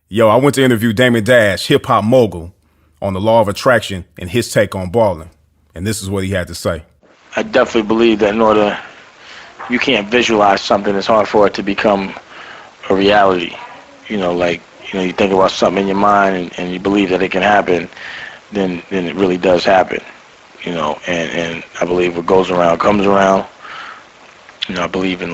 Yo, I went to interview Damon Dash, hip hop mogul, on the law of attraction and his take on Ballin. And this is what he had to say. I definitely believe that in order, you can't visualize something, it's hard for it to become a reality. You think about something in your mind and you believe that it can happen, then it really does happen. And I believe what goes around comes around. I believe in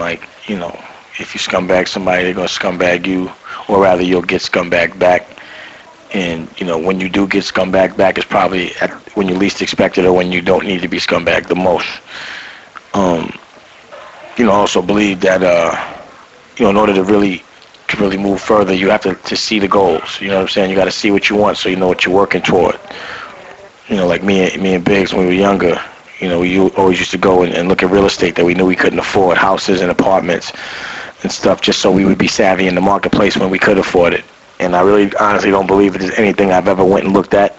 if you scumbag somebody, they're going to scumbag you, or rather you'll get scumbag back. And, when you do get scumbag back, it's probably when you least expect it or when you don't need to be scumbag the most. I also believe that, in order to really move further, you have to see the goals. You know what I'm saying? You got to see what you want so you know what you're working toward. Like me and Biggs when we were younger, we always used to go and look at real estate that we knew we couldn't afford, houses and apartments and stuff, just so we would be savvy in the marketplace when we could afford it. And I really honestly don't believe there's anything I've ever went and looked at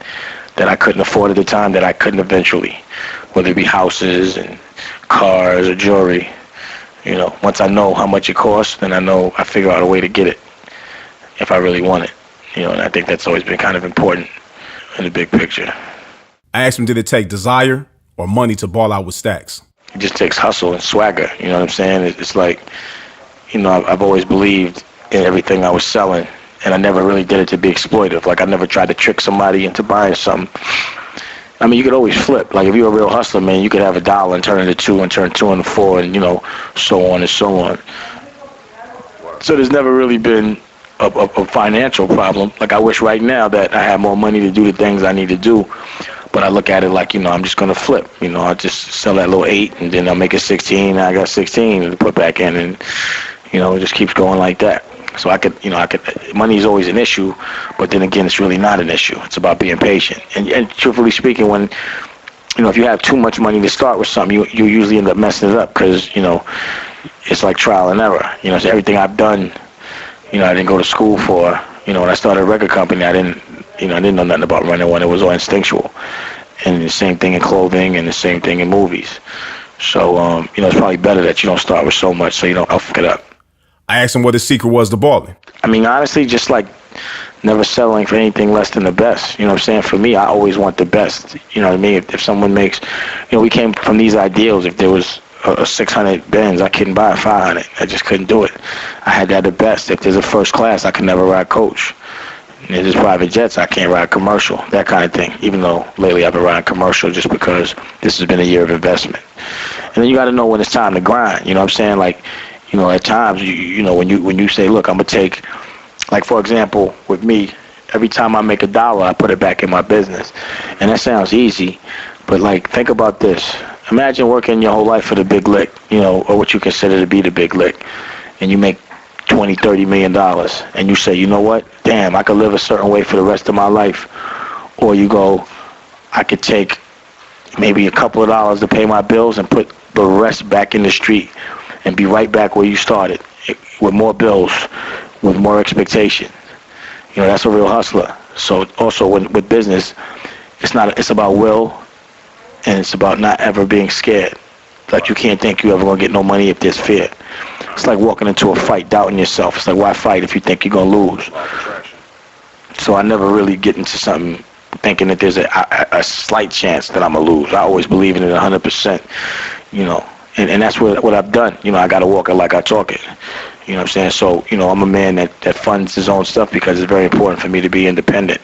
that I couldn't afford at the time that I couldn't eventually, whether it be houses and cars or jewelry. Once I know how much it costs, then I figure out a way to get it if I really want it. And I think that's always been kind of important in the big picture. I asked him, did it take desire or money to ball out with stacks? It just takes hustle and swagger. You know what I'm saying? It's like, I've always believed in everything I was selling, and I never really did it to be exploitive. Like, I never tried to trick somebody into buying something. I mean, you could always flip. Like, if you're a real hustler, man, you could have $1 and turn it into 2 and turn 2 into 4 and, so on and so on. So there's never really been a financial problem. Like, I wish right now that I had more money to do the things I need to do. But I look at it like, I'm just going to flip. I'll just sell that little 8 and then I'll make it 16 and I got 16 to put back in and, it just keeps going like that. So money is always an issue, but then again, it's really not an issue. It's about being patient. And truthfully speaking, when, if you have too much money to start with something, you usually end up messing it up because, it's like trial and error. So everything I've done, I didn't go to school for. When I started a record company, I didn't know nothing about running one. It was all instinctual. And the same thing in clothing and the same thing in movies. So, it's probably better that you don't start with so much so you don't fuck it up. I asked him what his secret was to balling. I mean, honestly, just like never settling for anything less than the best. You know what I'm saying? For me, I always want the best. You know what I mean? If someone makes, we came from these ideals. If there was a 600 Benz, I couldn't buy a 500. I just couldn't do it. I had to have the best. If there's a first class, I could never ride coach. If there's private jets, I can't ride commercial, that kind of thing. Even though lately I've been riding commercial just because this has been a year of investment. And then you got to know when it's time to grind. You know what I'm saying? Like, at times, when you say, look, I'm going to take, like, for example, with me, every time I make $1, I put it back in my business. And that sounds easy, but, like, think about this. Imagine working your whole life for the big lick, or what you consider to be the big lick, and you make $20-30 million, and you say, you know what, damn, I could live a certain way for the rest of my life. Or you go, I could take maybe a couple of dollars to pay my bills and put the rest back in the street and be right back where you started, with more bills, with more expectation. That's a real hustler. So also with business, it's about will, and it's about not ever being scared. Like, you can't think you ever gonna get no money if there's fear. It's like walking into a fight, doubting yourself. It's like, why fight if you think you're gonna lose? So I never really get into something thinking that there's a slight chance that I'm gonna lose. I always believe in it 100%, And that's what I've done. I got to walk it like I talk it. You know what I'm saying? So, I'm a man that funds his own stuff because it's very important for me to be independent.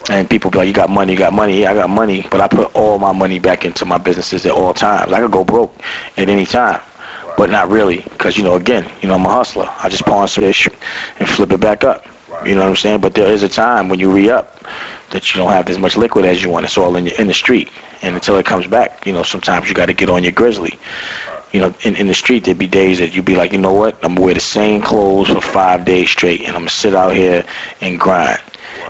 And people be like, you got money. Yeah, I got money, but I put all my money back into my businesses at all times. I could go broke at any time, but not really because, again, I'm a hustler. I just pawn some shit and flip it back up. You know what I'm saying? But there is a time when you re-up that you don't have as much liquid as you want. It's all in the street. And until it comes back, sometimes you got to get on your grizzly. In the street, there'd be days that you'd be like, you know what? I'm going to wear the same clothes for 5 days straight, and I'm going to sit out here and grind.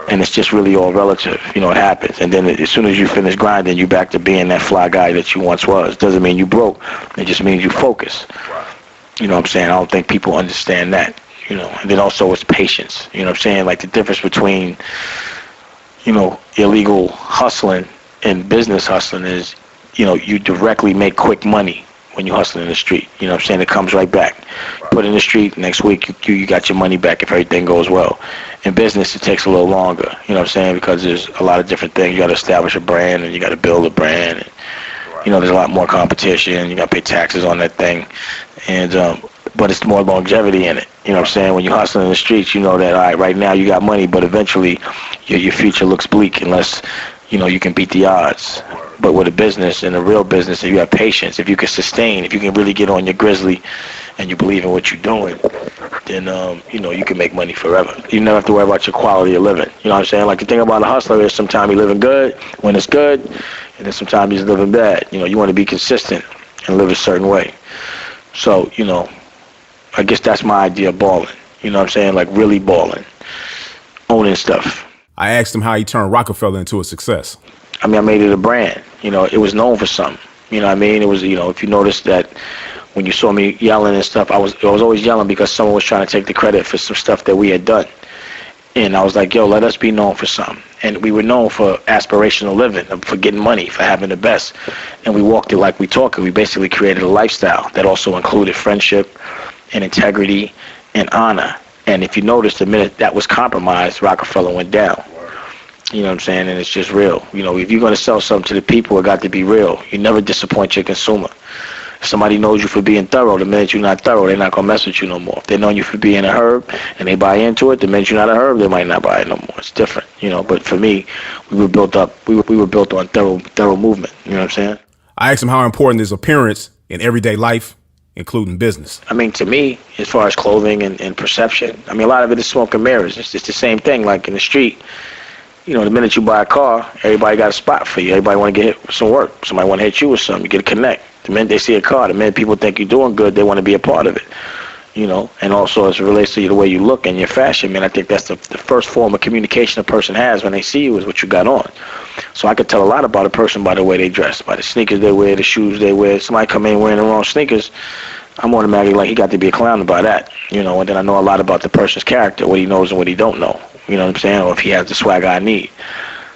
And it's just really all relative. It happens. And then as soon as you finish grinding, you back to being that fly guy that you once was. Doesn't mean you broke. It just means you focus. You know what I'm saying? I don't think people understand that. And then also it's patience. You know what I'm saying? Like, the difference between, illegal hustling and business hustling is, you directly make quick money when you hustle in the street. You know what I'm saying? It comes right back. Put in the street, next week you got your money back if everything goes well. In business, it takes a little longer, you know what I'm saying, because there's a lot of different things. You got to establish a brand, and you got to build a brand, and, you know, there's a lot more competition. You got to pay taxes on that thing, and but it's more longevity in it. You know what I'm saying? When you're hustling in the streets, you know that, all right now you got money, but eventually your future looks bleak unless, you know, you can beat the odds. But with a business, and a real business, if you have patience, if you can sustain, if you can really get on your grizzly and you believe in what you're doing, then, you know, you can make money forever. You never have to worry about your quality of living. You know what I'm saying? Like, the thing about a hustler is sometimes he's living good when it's good, and then sometimes he's living bad. You know, you want to be consistent and live a certain way. So, you know, I guess that's my idea of balling. You know what I'm saying? Like, really balling. Owning stuff. I asked him how he turned Rockefeller into a success. I mean, I made it a brand. You know, it was known for something. You know what I mean? It was, you know, if you notice that when you saw me yelling and stuff, I was always yelling because someone was trying to take the credit for some stuff that we had done. And I was like, yo, let us be known for something. And we were known for aspirational living, for getting money, for having the best. And we walked it like we talk it. We basically created a lifestyle that also included friendship and integrity and honor. And if you notice, the minute that was compromised, Rockefeller went down. You know what I'm saying? And it's just real. You know, if you're going to sell something to the people, it got to be real. You never disappoint your consumer. If somebody knows you for being thorough, the minute you're not thorough, they're not going to mess with you no more. If they know you for being a herb and they buy into it, the minute you're not a herb, they might not buy it no more. It's different, you know. But for me, we were built on thorough movement. You know what I'm saying? I asked him how important is appearance in everyday life, including business. I mean, to me, as far as clothing and perception, I mean, a lot of it is smoke and mirrors. It's just the same thing. Like in the street, you know, the minute you buy a car, everybody got a spot for you. Everybody want to get hit with some work. Somebody want to hit you with something. You get a connect. The minute they see a car, the minute people think you're doing good, they want to be a part of it. You know, and also as it relates to you, the way you look and your fashion, man, I think that's the first form of communication a person has when they see you is what you got on. So I could tell a lot about a person by the way they dress, by the sneakers they wear, the shoes they wear. Somebody come in wearing the wrong sneakers, I'm automatically like, he got to be a clown about that. You know, and then I know a lot about the person's character, what he knows and what he don't know. You know what I'm saying? Or if he has the swag I need.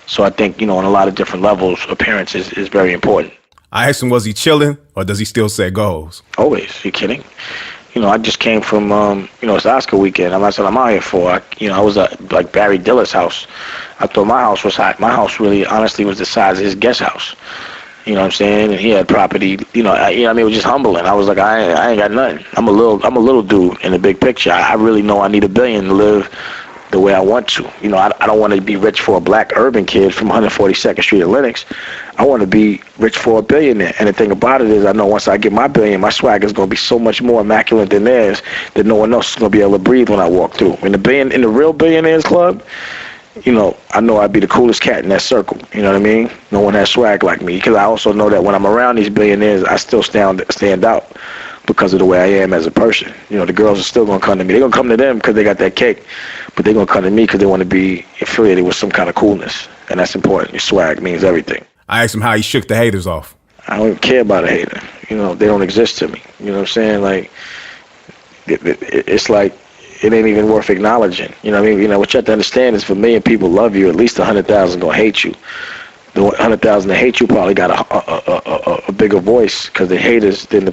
So I think, you know, on a lot of different levels, appearance is very important. I asked him, was he chilling or does he still set goals? Always. You kidding? You know, I just came from, you know, it's Oscar weekend. That's what I'm out here for. I was at, like, Barry Dillard's house. I thought my house was hot. My house really, honestly, was the size of his guest house. You know what I'm saying? And he had property, you know, I mean, it was just humbling. I was like, I ain't got nothing. I'm a little dude in the big picture. I really know I need $1 billion to live the way I want to. You know, I don't want to be rich for a black urban kid from 142nd Street in Lenox. I want to be rich for a billionaire. And the thing about it is, I know once I get my billion, my swag is going to be so much more immaculate than theirs that no one else is going to be able to breathe when I walk through. In the real billionaires club, you know I'd be the coolest cat in that circle. You know what I mean? No one has swag like me. Because I also know that when I'm around these billionaires, I still stand out because of the way I am as a person. You know, the girls are still going to come to me. They're going to come to them because they got that cake. But they're going to come to me because they want to be affiliated with some kind of coolness. And that's important. Your swag means everything. I asked him how he shook the haters off. I don't even care about a hater. You know, they don't exist to me. You know what I'm saying? Like, it's like, it ain't even worth acknowledging. You know what I mean? You know, what you have to understand is for 1 million people love you, at least 100,000 going to hate you. The 100,000 that hate you probably got a bigger voice because they haters than the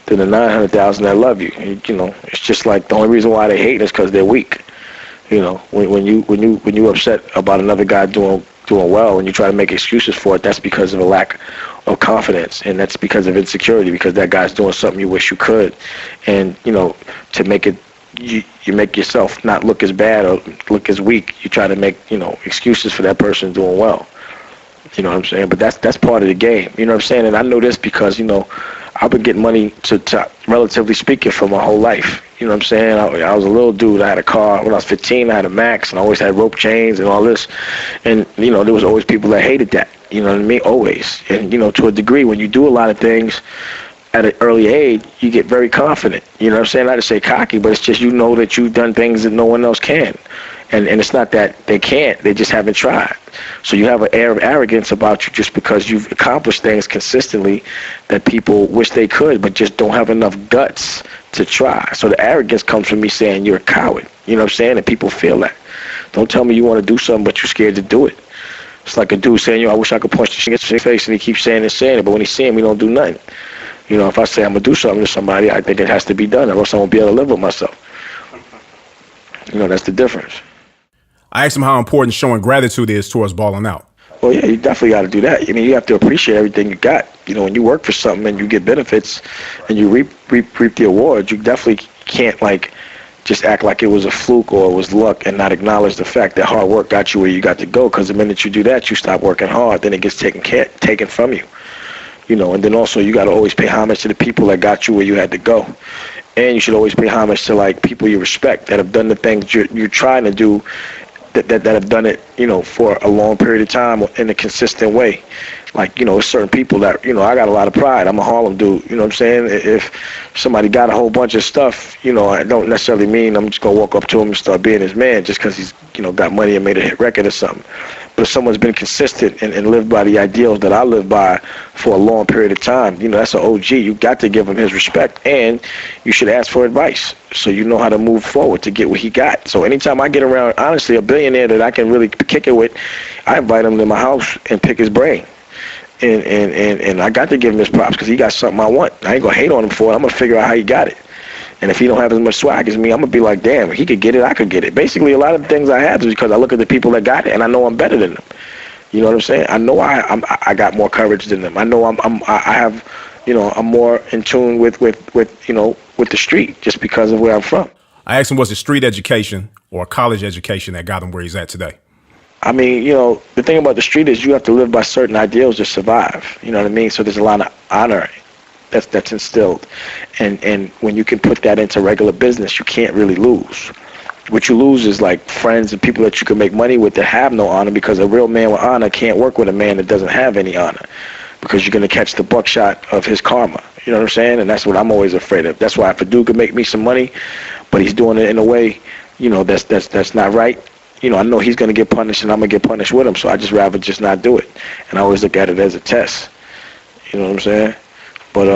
900,000 that love you. You know, it's just like the only reason why they hate is because they're weak. You know, when you upset about another guy doing well and you try to make excuses for it, that's because of a lack of confidence, and that's because of insecurity, because that guy's doing something you wish you could. And, you know, to make it, you make yourself not look as bad or look as weak. You try to make, you know, excuses for that person doing well. You know what I'm saying? But that's part of the game. You know what I'm saying? And I know this because, you know, I've been getting money to relatively speaking for my whole life. You know what I'm saying? I was a little dude. I had a car. When I was 15, I had a Max, and I always had rope chains and all this. And, you know, there was always people that hated that. You know what I mean? Always. And, you know, to a degree, when you do a lot of things at an early age, you get very confident. You know what I'm saying? Not to say cocky, but it's just you know that you've done things that no one else can. And it's not that they can't, they just haven't tried. So you have an air of arrogance about you just because you've accomplished things consistently that people wish they could, but just don't have enough guts to try. So the arrogance comes from me saying you're a coward. You know what I'm saying? And people feel that. Don't tell me you want to do something, but you're scared to do it. It's like a dude saying, I wish I could punch the shit in his face, and he keeps saying it, but when he's saying we don't do nothing. You know, if I say I'm going to do something to somebody, I think it has to be done, or else I won't be able to live with myself. You know, that's the difference. I asked him how important showing gratitude is towards balling out. Well, yeah, you definitely got to do that. I mean, you have to appreciate everything you got. You know, when you work for something and you get benefits and you reap the awards, you definitely can't, like, just act like it was a fluke or it was luck and not acknowledge the fact that hard work got you where you got to go. Because the minute you do that, you stop working hard, then it gets taken from you. You know, and then also you got to always pay homage to the people that got you where you had to go. And you should always pay homage to, like, people you respect that have done the things you're trying to do, that have done it, you know, for a long period of time in a consistent way. Like, you know, certain people that, you know, I got a lot of pride. I'm a Harlem dude, you know what I'm saying? If somebody got a whole bunch of stuff, you know, I don't necessarily mean I'm just going to walk up to him and start being his man just because he's, you know, got money and made a hit record or something. But if someone's been consistent and lived by the ideals that I live by for a long period of time, you know, that's an OG. You got to give him his respect, and you should ask for advice so you know how to move forward to get what he got. So anytime I get around, honestly, a billionaire that I can really kick it with, I invite him to my house and pick his brain. And I got to give him his props because he got something I want. I ain't going to hate on him for it. I'm going to figure out how he got it. And if he don't have as much swag as me, I'm going to be like, damn, if he could get it, I could get it. Basically, a lot of the things I have is because I look at the people that got it, and I know I'm better than them. You know what I'm saying? I know I got more courage than them. I know I have, you know, I'm more in tune with you know, with the street just because of where I'm from. I asked him, was it street education or college education that got him where he's at today? I mean, you know, the thing about the street is you have to live by certain ideals to survive. You know what I mean? So there's a lot of honor that's instilled. And when you can put that into regular business, you can't really lose. What you lose is, like, friends and people that you can make money with that have no honor, because a real man with honor can't work with a man that doesn't have any honor, because you're going to catch the buckshot of his karma. You know what I'm saying? And that's what I'm always afraid of. That's why if a dude can make me some money, but he's doing it in a way, you know, that's not right, you know, I know he's going to get punished and I'm going to get punished with him, so I just rather just not do it. And I always look at it as a test. You know what I'm saying? But,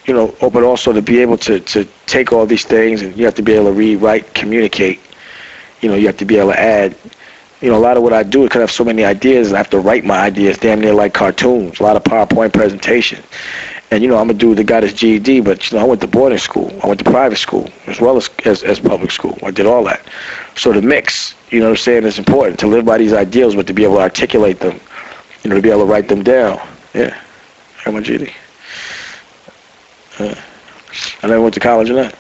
you know, but also to be able to take all these things, and you have to be able to read, write, communicate. You know, you have to be able to add. You know, a lot of what I do, because I have so many ideas, I have to write my ideas damn near like cartoons, a lot of PowerPoint presentations. And, you know, I'm a dude that got his GED, but, you know, I went to boarding school. I went to private school as well as public school. I did all that. So the mix, you know what I'm saying, is important to live by these ideals, but to be able to articulate them, you know, to be able to write them down. Yeah, I got my GED. I never went to college or that.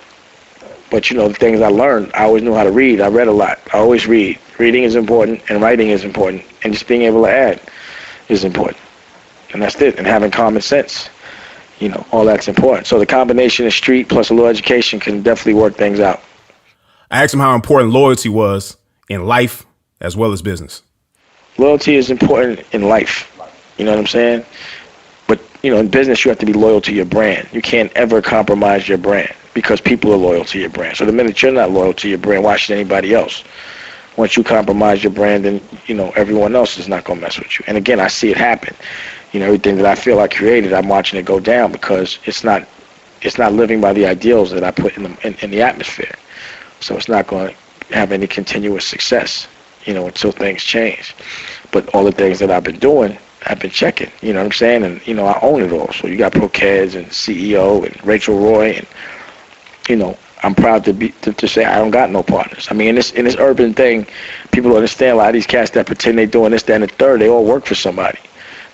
But, you know, the things I learned, I always knew how to read. I read a lot. I always read. Reading is important, and writing is important, and just being able to add is important. And that's it, and having common sense. You know, all that's important. So the combination of street plus a little education can definitely work things out. I asked him how important loyalty was in life as well as business. Loyalty is important in life. You know what I'm saying? But, you know, in business, you have to be loyal to your brand. You can't ever compromise your brand because people are loyal to your brand. So the minute you're not loyal to your brand, why should anybody else? Once you compromise your brand, then, you know, everyone else is not going to mess with you. And again, I see it happen. You know, everything that I feel I created, I'm watching it go down because it's not living by the ideals that I put in the atmosphere. So it's not going to have any continuous success, you know, until things change. But all the things that I've been doing, I've been checking, you know what I'm saying? And, you know, I own it all. So you got Prokeds and CEO and Rachel Roy, and, you know, I'm proud to say I don't got no partners. I mean, in this urban thing, people don't understand a lot of these cats that pretend they're doing this, that, and the third, they all work for somebody.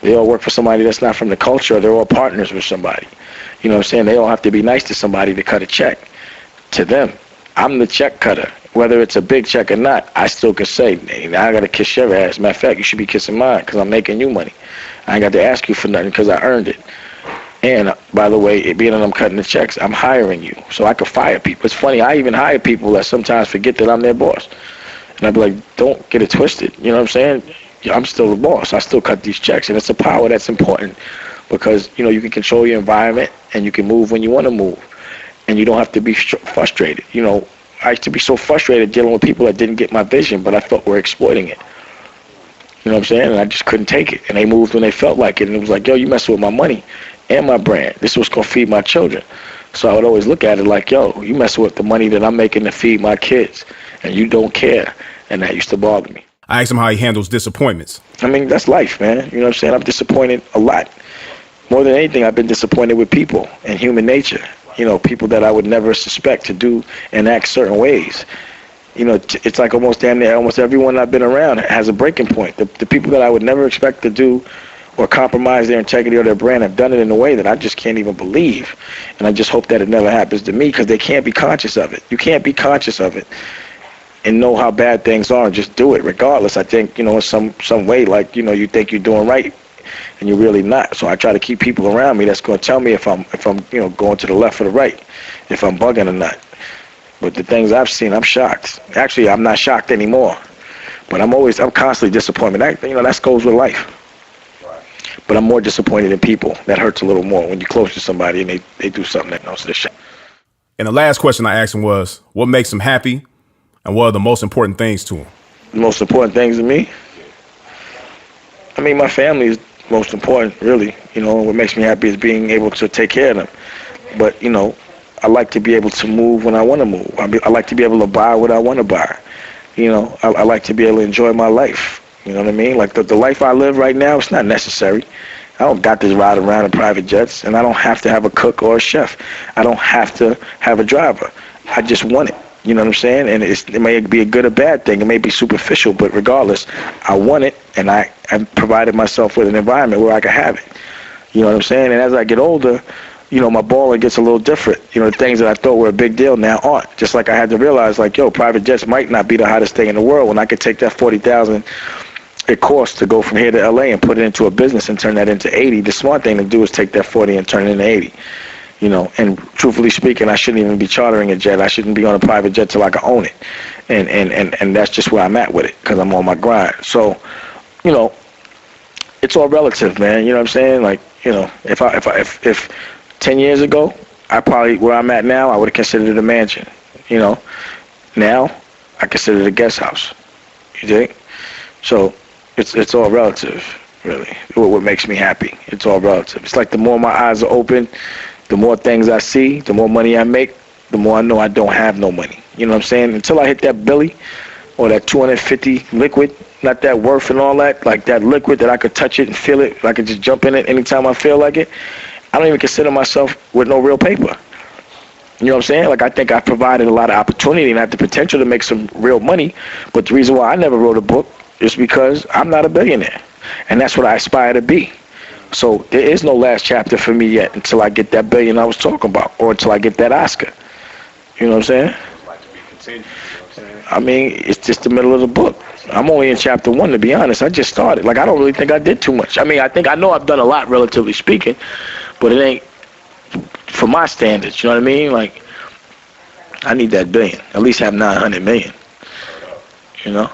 They all work for somebody that's not from the culture. They're all partners with somebody. You know what I'm saying? They all have to be nice to somebody to cut a check. To them, I'm the check cutter. Whether it's a big check or not, I still can say, hey, now I got to kiss your ass. Matter of fact, you should be kissing mine because I'm making you money. I ain't got to ask you for nothing because I earned it. And, by the way, being that I'm cutting the checks, I'm hiring you. So I could fire people. It's funny, I even hire people that sometimes forget that I'm their boss. And I'd be like, don't get it twisted. You know what I'm saying? I'm still the boss. I still cut these checks. And it's a power that's important because, you know, you can control your environment and you can move when you want to move. And you don't have to be frustrated. You know, I used to be so frustrated dealing with people that didn't get my vision, but I thought were exploiting it. You know what I'm saying? And I just couldn't take it. And they moved when they felt like it. And it was like, yo, you messing with my money and my brand. This is what's going to feed my children. So I would always look at it like, yo, you messing with the money that I'm making to feed my kids. And you don't care. And that used to bother me. I asked him how he handles disappointments. I mean, that's life, man. You know what I'm saying? I'm disappointed a lot. More than anything, I've been disappointed with people and human nature. You know, people that I would never suspect to do and act certain ways. It's like almost damn near almost everyone I've been around has a breaking point. The people that I would never expect to do or compromise their integrity or their brand have done it in a way that I just can't even believe. And I just hope that it never happens to me, because they can't be conscious of it. You can't be conscious of it and know how bad things are and just do it regardless. I think, in some way, like, you think you're doing right and you're really not. So I try to keep people around me that's going to tell me if I'm going to the left or the right, if I'm bugging or not. But the things I've seen, I'm shocked. Actually, I'm not shocked anymore. But I'm constantly disappointed. That goes with life. But I'm more disappointed in people. That hurts a little more when you're close to somebody and they do something that knows this shit. And the last question I asked him was, what makes him happy, and what are the most important things to him? The most important things to me? I mean, my family is most important, really. What makes me happy is being able to take care of them. But, I like to be able to move when I want to move. I like to be able to buy what I want to buy. I like to be able to enjoy my life. You know what I mean? Like the life I live right now, it's not necessary. I don't got to ride around in private jets, and I don't have to have a cook or a chef. I don't have to have a driver. I just want it. You know what I'm saying? And it may be a good or bad thing. It may be superficial, but regardless, I want it, and I provided myself with an environment where I can have it. You know what I'm saying? And as I get older, my balling gets a little different. The things that I thought were a big deal now aren't. Just like I had to realize, like, private jets might not be the hottest thing in the world when I could take that $40,000 it costs to go from here to LA and put it into a business and turn that into 80. The smart thing to do is take that 40 and turn it into 80. And truthfully speaking, I shouldn't even be chartering a jet. I shouldn't be on a private jet till I can own it. And that's just where I'm at with it, because I'm on my grind. So, it's all relative, man. You know what I'm saying? Like, if 10 years ago, where I'm at now, I would have considered it a mansion. Now I consider it a guest house. You dig? So it's all relative, really. What makes me happy, it's all relative. It's like the more my eyes are open, the more things I see, the more money I make, the more I know I don't have no money. You know what I'm saying? Until I hit that Billy or that 250 liquid, not that worth and all that, like that liquid that I could touch it and feel it, I could just jump in it anytime I feel like it, I don't even consider myself with no real paper. You know what I'm saying? Like, I think I provided a lot of opportunity and had the potential to make some real money, but the reason why I never wrote a book is because I'm not a billionaire, and that's what I aspire to be. So there is no last chapter for me yet until I get that billion I was talking about, or until I get that Oscar. You know what I'm saying? I mean, it's just the middle of the book. I'm only in chapter 1, to be honest. I just started. Like, I don't really think I did too much. I mean, I know I've done a lot, relatively speaking, but it ain't for my standards. You know what I mean? Like, I need that billion. At least have 900 million. You know?